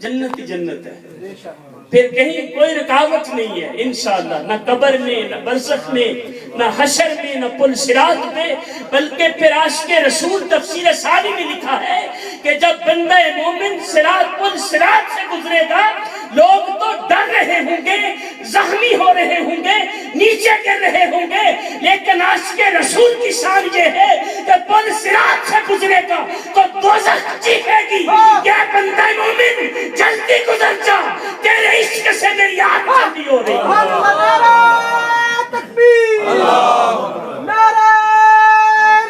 جنت ہی جنت ہے، پھر کہیں کوئی رکاوٹ نہیں ہے انشاءاللہ، نہ قبر میں، نہ برزخ میں، نہ حشر میں، نہ پل صراط پہ، بلکہ پھر عاشق رسول تفسیر ثانی میں لکھا ہے کہ جب بندہ مومن صراط پل صراط سے گزرے گا، لوگ تو ڈر رہے ہوں گے، زخمی ہو رہے ہوں گے، نیچے گر رہے ہوں گے، لیکن عاشق رسول کی شان یہ ہے کہ پل صراط سے گزرے گا تو دوزخ چیخے گی کہ بندہ مومن جلدی گزر جا، تیرے عشق سے میری آنکھ جلدی ہو رہی ہے۔ نعرہ تکبیر، نعرہ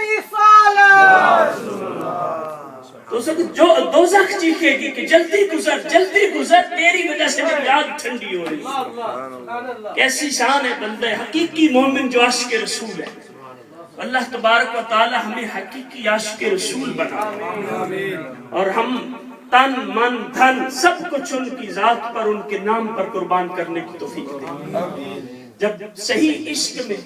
رسالت۔ تو اسے جو دوزخ چیخے گی کہ جلدی گزر، تیری وجہ سے میری آنکھ ٹھنڈی ہو رہی ہے۔ کیسی شان ہے بندہ حقیقی مومن جو عاشق رسول ہے۔ اللہ تبارک و تعالی ہمیں حقیقی عاشق رسول بنائے اور ہم تن من دھن سب کچھ ان کی ذات پر، ان کے نام پر قربان کرنے کی توفیق دے۔ جب صحیح عشق میں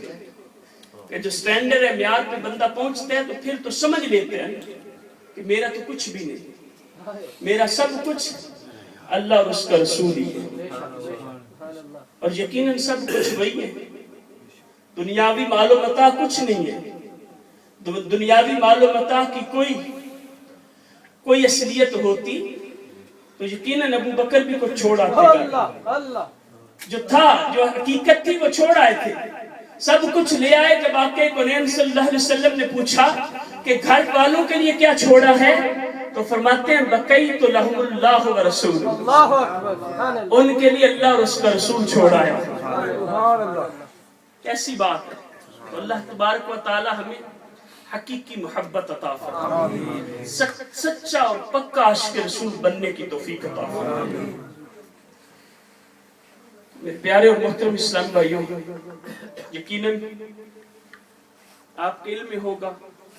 کہ جو سٹینڈر ہے، معیار پہ بندہ پہنچتا ہے تو پھر تو سمجھ لیتے ہیں کہ میرا تو کچھ بھی نہیں، میرا سب کچھ اللہ اور اس کا رسول ہی ہے، اور یقیناً سب کچھ وہی ہے۔ دنیاوی مال و متاع کچھ نہیں ہے، دنیاوی مال و متاع کی کوئی اصلیت ہوتی تو یقیناً ابو بکر بھی کچھ چھوڑ آتے گا، جو تھا، جو حقیقت تھی وہ چھوڑ آئے تھے، سب کچھ لے آئے۔ جب آقا کونین صلی اللہ علیہ وسلم نے پوچھا کہ گھر والوں کے لیے کیا چھوڑا ہے، تو فرماتے ہیں بقیت لہم اللہ و رسول، ان کے لیے اللہ اور اس کا رسول چھوڑا ہے۔ کیسی بات ہے۔ تو اللہ تبارک و تعالی ہمیں حقیقی محبت عطا فرمائے، سچا اور پکا عاشق رسول بننے کی توفیق عطا فرمائے۔ میرے پیارے اور محترم اسلام بھائیوں، یقیناً آپ کے علم میں ہوگا،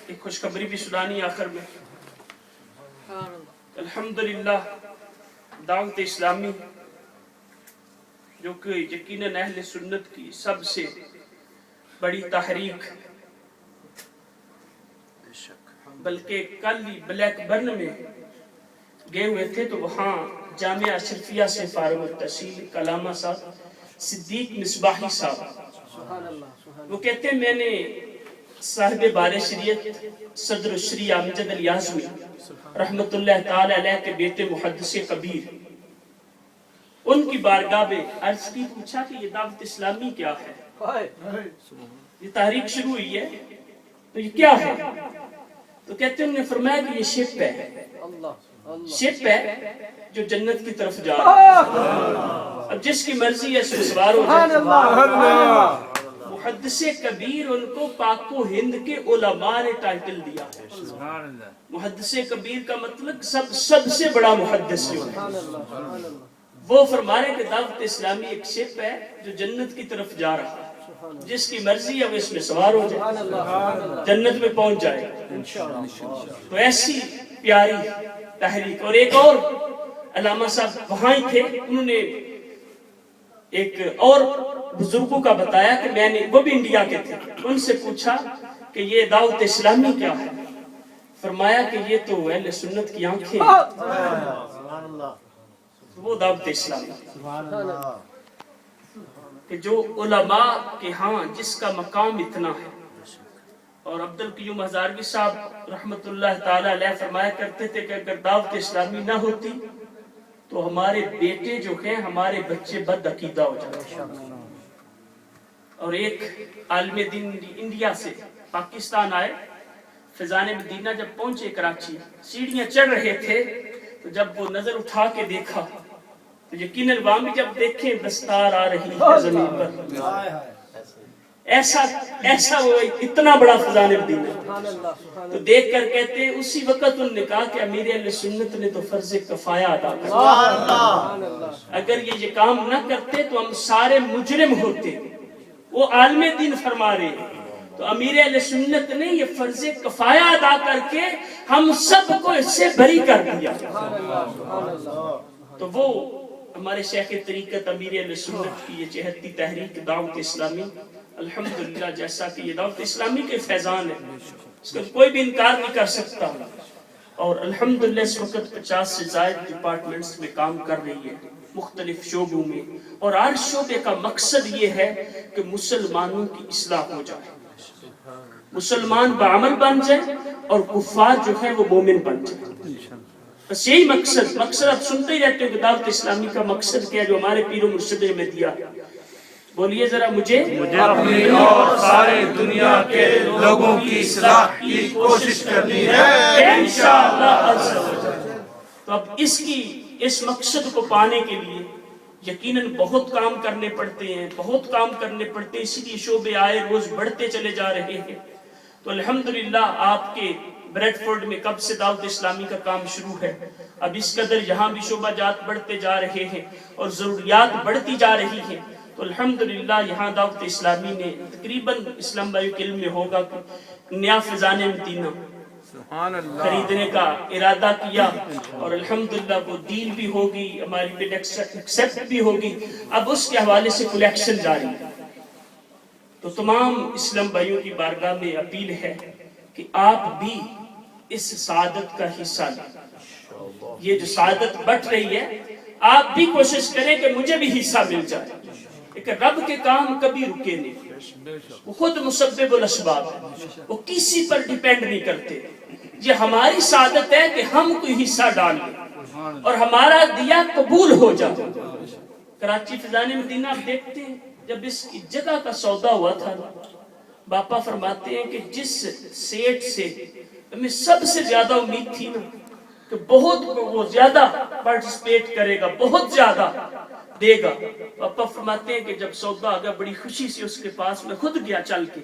ایک خوشخبری بھی سنانی آخر میں۔ الحمدللہ دعوت اسلامی جو کہ یقیناً اہل سنت کی سب سے بڑی تحریک، بلکہ کل ہی بلیک برن میں گئے ہوئے تھے تو وہاں جامعہ اشرفیہ سے فارغ التحصیل علامہ صاحب صدیق مصباحی صاحب، وہ کہتے ہیں میں نے صاحب بار شریعت صدر الشریعہ امجد علی اعظمی رحمت اللہ تعالی علیہ کے بیٹے محدث کبیر، ان کی بارگاہ میں عرض کی، پوچھا کہ یہ دعوت اسلامی کیا ہے، یہ تحریک شروع ہوئی ہے تو یہ کیا ہے؟ تو کہتے ہیں انہوں نے فرمایا کہ یہ شپ ہے، شپ ہے جو جنت کی طرف جا رہا ہے، اب جس کی مرضی ہے اس میں سوار ہو جائے۔ محدث کبیر ان کو پاک و ہند کے علماء نے ٹائٹل دیا ہے۔ محدث کبیر کا مطلب سب سے بڑا محدث جو ہے، وہ فرما رہے کہ دعوت اسلامی ایک شپ ہے جو جنت کی طرف جا رہا ہے، جس کی مرضی ہے وہ اس میں سوار ہو جائے، جنت میں پہنچ جائے۔ تو ایسی پیاری تحریک۔ اور ایک اور علامہ صاحب وہاں ہی تھے، انہوں نے ایک اور بزرگوں کا بتایا کہ میں نے، وہ بھی انڈیا کے تھے، ان سے پوچھا کہ یہ دعوت اسلامی کیا ہے، فرمایا کہ یہ تو اہل سنت کی آنکھیں ہیں، وہ دعوت اسلامی کہ جو علماء کے ہاں جس کا مقام اتنا ہے۔ اور عبدالقیوم ہزاروی صاحب رحمت اللہ تعالی علیہ فرمایا کرتے تھے کہ اگر دعوت اسلامی نہ ہوتی تو ہمارے بیٹے جو ہیں، ہمارے بچے بد عقیدہ ہو جاتے۔ اور ایک عالم دین انڈیا سے پاکستان آئے، فیضان مدینہ جب پہنچے کراچی، سیڑھیاں چڑھ رہے تھے تو جب وہ نظر اٹھا کے دیکھا تو یقیناً وہاں بھی جب دیکھیں دستار آ رہی ہے زمین پر، ایسا وہ اتنا بڑا فیضان مدینہ، تو دیکھ کر کہتے ہیں اسی وقت انہوں نے کہا کہ امیر اہل سنت نے تو فرض کفایہ ادا کیا، اگر یہ کام نہ کرتے تو ہم سارے مجرم ہوتے۔ وہ عالم دین فرما رہے ہیں تو امیر اہل سنت نے یہ فرض کفایہ ادا کر کے ہم سب کو اس سے بری کر دیا۔ تو وہ ہمارے شیخ طریقت امیر اہل سنت کی یہ چہتی تحریک دعوت اسلامی، الحمدللہ جیسا کہ یہ دعوت اسلامی کے فیضان ہے، اس کا کوئی بھی انکار نہیں کر سکتا۔ اور الحمدللہ اس وقت 50 سے زائد ڈپارٹمنٹس میں کام کر رہی ہے مختلف شعبوں میں، اور ہر شعبے کا مقصد یہ ہے کہ مسلمانوں کی اصلاح ہو جائے، مسلمان بعمل بن جائے اور کفار جو ہے وہ مومن بن جائے. بس یہی مقصد آپ سنتے ہی رہتے ہو کہ دعوت اسلامی کا مقصد کیا جو ہمارے پیر و مرشد نے دیا. بولیے ذرا مجھے اپنی اور ساری دنیا کے لوگوں کی اصلاح کی کوشش کرنی ہے انشاءاللہ عز و جل. تو اب اس مقصد کو پانے کے لیے یقیناً بہت کام کرنے پڑتے ہیں، اسی لیے شعبے آئے روز بڑھتے چلے جا رہے ہیں. تو الحمدللہ آپ کے بریڈ فورڈ میں کب سے دعوت اسلامی کا کام شروع ہے، اب اس قدر یہاں بھی شعبہ جات بڑھتے جا رہے ہیں اور ضروریات بڑھتی جا رہی ہیں. تو الحمدللہ یہاں دعوت اسلامی نے تقریباً اسلام بھائی کے علم میں ہوگا کہ نیا فیضان مدینہ خریدنے کا ارادہ کیا، اور الحمدللہ وہ ڈیل بھی ہوگی، ہماری بل ایکسپٹ بھی ہوگی. اب اس کے حوالے سے کلیکشن جاری ہے. تو تمام اسلام بھائیوں کی بارگاہ میں اپیل ہے کہ آپ بھی اس سعادت کا حصہ لیں. یہ جو سعادت بٹ رہی ہے آپ بھی کوشش کریں کہ مجھے بھی حصہ مل جائے. لیکن رب کے کام کبھی رکے نہیں، وہ خود مسبب الاسباب ہے، وہ کسی پر ڈیپینڈ نہیں کرتے. یہ ہماری سعادت ہے کہ ہم کوئی حصہ ڈال لیں اور ہمارا دیا قبول ہو جائے. کراچی فیضان مدینہ آپ دیکھتے ہیں جب اس کی جگہ کا سودا ہوا تھا، باپا فرماتے ہیں کہ جس سیٹ سے ہمیں سب سے زیادہ امید تھی نا کہ بہت وہ زیادہ پارٹیسپیٹ کرے گا، بہت زیادہ دے گا، پاپا فرماتے ہیں کہ جب سودا آ گیا بڑی خوشی سے اس کے پاس میں خود گیا چل کے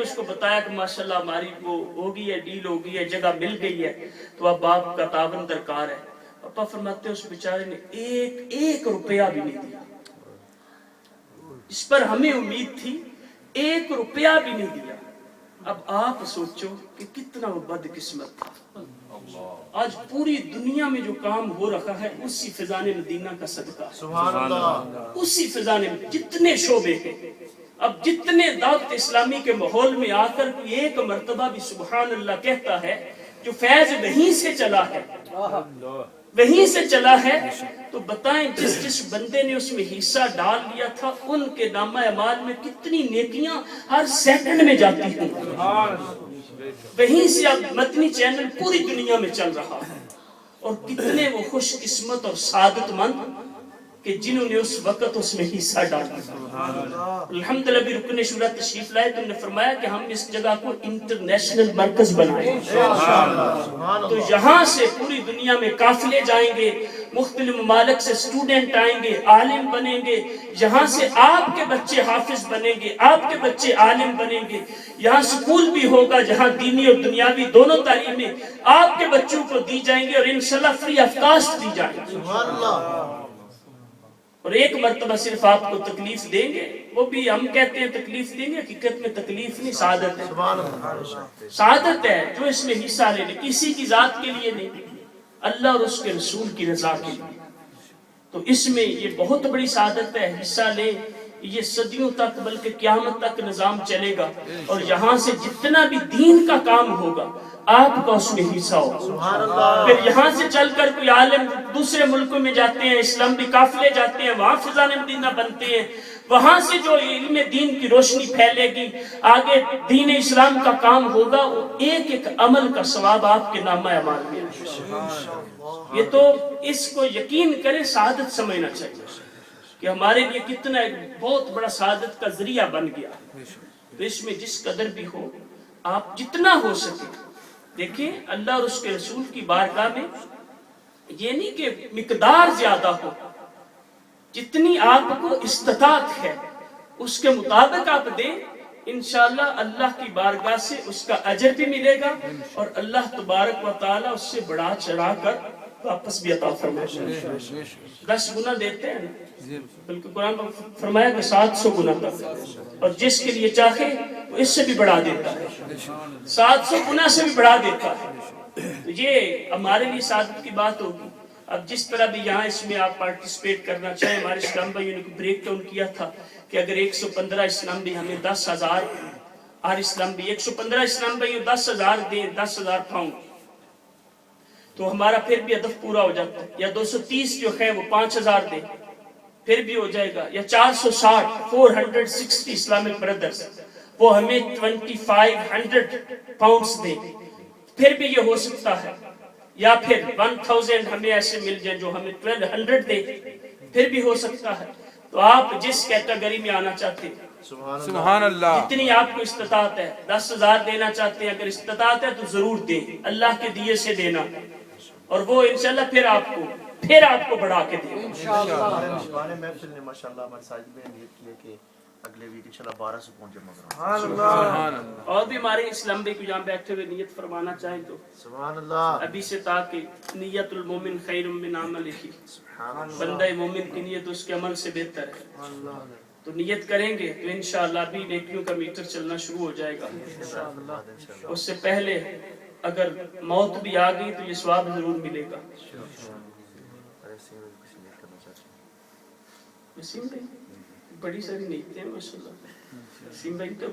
اس کو بتایا کہ ماشاءاللہ ہماری وہ ہو گئی ہے، ڈیل ہو گئی ہے، جگہ مل گئی ہے، تو اب آپ کا تعاون درکار ہے. پاپا فرماتے ہیں اس بیچارے نے ایک روپیہ بھی نہیں دیا. اس پر ہمیں امید تھی، 1 روپیہ بھی نہیں دیا. اب آپ سوچو کہ کتنا وہ بد قسمت تھا. آج پوری دنیا میں جو کام ہو رہا ہے اسی فیضان مدینہ کا صدقہ. سبحان اللہ. اسی فیضان میں جتنے شعبے ہیں، اب جتنے دعوت اسلامی کے ماحول میں آ کر کوئی ایک مرتبہ بھی سبحان اللہ کہتا ہے جو فیض وہیں سے چلا ہے تو بتائیں جس بندے نے اس میں حصہ ڈال لیا تھا ان کے نامہ اعمال میں کتنی نیکیاں ہر سیکنڈ میں جاتی ہیں. وہیں سے اب مدنی چینل پوری دنیا میں چل رہا ہے. اور کتنے وہ خوش قسمت اور سعادت مند کہ جنہوں نے اس وقت اس میں حصہ ڈالا. الحمدللہ بھی رکن شورا تشریف لائے تو انہوں نے فرمایا کہ ہم اس جگہ کو انٹرنیشنل مرکز بنائیں. تو یہاں سے پوری دنیا میں قافلے جائیں گے، مختلف ممالک سے اسٹوڈنٹ آئیں گے، عالم بنیں گے. یہاں سے آپ کے بچے حافظ بنیں گے، آپ کے بچے عالم بنیں گے. یہاں سکول بھی ہوگا جہاں دینی اور دنیاوی دونوں تعلیمیں آپ کے بچوں کو دی جائیں گے اور انشاءاللہ فری آف کاسٹ دی جائیں گے. اور ایک مرتبہ صرف آپ کو تکلیف دیں گے، وہ بھی ہم کہتے ہیں تکلیف دیں گے، حقیقت میں تکلیف نہیں، سعادت ہے. سعادت ہے جو اس میں حصہ لے لے، کسی کی ذات کے لیے نہیں، اللہ اور اس کے رسول کی رضا کے لیے. تو اس میں یہ بہت بڑی سعادت ہے، حصہ لیں. یہ صدیوں تک بلکہ قیامت تک نظام چلے گا اور یہاں سے جتنا بھی دین کا کام ہوگا آپ کا اس میں حصہ ہو. پھر یہاں سے چل کر کوئی عالم دوسرے ملکوں میں جاتے ہیں، اسلام بھی قافلے جاتے ہیں، وہاں فیضان مدینہ بنتے ہیں. وہاں سے جو علم دین کی روشنی پھیلے گی، آگے دین اسلام کا کام ہوگا، وہ ایک ایک عمل کا ثواب آپ کے نامہ اعمال میں. یہ تو اس کو یقین کرے سعادت سمجھنا چاہیے کہ ہمارے لیے کتنا ایک بہت بڑا سعادت کا ذریعہ بن گیا. تو اس میں جس قدر بھی ہو آپ جتنا ہو سکے دیکھیں، اللہ اور اس کے رسول کی بارگاہ میں یہ نہیں کہ مقدار زیادہ ہو، جتنی آپ کو استطاعت ہے اس کے مطابق آپ دیں. انشاءاللہ اللہ کی بارگاہ سے اس کا اجر بھی ملے گا اور اللہ تبارک و تعالی اس سے بڑھا چڑھا کر واپس بھی عطا فرمائے. 10 گنا دیتے ہیں، بلکہ قرآن میں فرمایا کہ 700 گنا تک، اور جس کے لیے چاہے وہ اس سے بھی بڑھا دیتا ہے، 700 گنا سے بھی بڑھا دیتا ہے. یہ ہمارے لیے سعادت کی بات ہوگی. اب جس طرح بھی یہاں اس میں آپ پارٹیسپیٹ کرنا چاہیں، ہمارے اسلام بھائیوں نے بریک ڈاؤن کیا تھا کہ اگر 115 اسلام بھی ہمیں 10,000 ہر اسلام بھائی 115 اسلام بھائی 10,000 دیں 10,000 پاؤنڈ تو ہمارا پھر بھی ہدف پورا ہو جاتا ہے. یا 230 جو ہیں وہ 5,000 دیں پھر بھی ہو جائے گا. یا 460 اسلامک بردرز وہ ہمیں 2500 پاؤنڈز دیں پھر بھی یہ ہو سکتا ہے. یا پھر 1000 ہمیں ایسے مل جائے جو ہمیں 1200 دے پھر بھی ہو سکتا ہے. تو آپ جس کیٹیگری میں آنا چاہتے ہیں سبحان اللہ. جتنی آپ کو استطاعت ہے 10,000 دینا چاہتے ہیں اگر استطاعت ہے تو ضرور دیں اللہ کے دیے سے دینا اور وہ انشاءاللہ پھر آپ کو بڑھا کے دیں ہمارے محفل نے ماشاءاللہ ہمارے ساتھ میں نیت کی ہے کہ اگلے ویک انشاءاللہ 1200 پہنچ جمع کروں. سبحان اللہ. اور بھی ہمارے اسلام بھائی کو جہاں بیٹھے ہوئے نیت فرمانا چاہیں تو سبحان اللہ. ابھی سے تاکہ نیت المومن خیر من عملہ کی بندہ مومن کی نیت اس کے عمل سے بہتر ہے. تو نیت کریں گے تو انشاءاللہ ابھی نیکیوں کا میٹر چلنا شروع ہو جائے گا. اس سے پہلے اگر موت بھی آ گئی تو یہ ثواب ضرور ملے گا. وسیم بھائی بڑی ساری نیتیں ہیں ماشاءاللہ. وسیم بھائی تو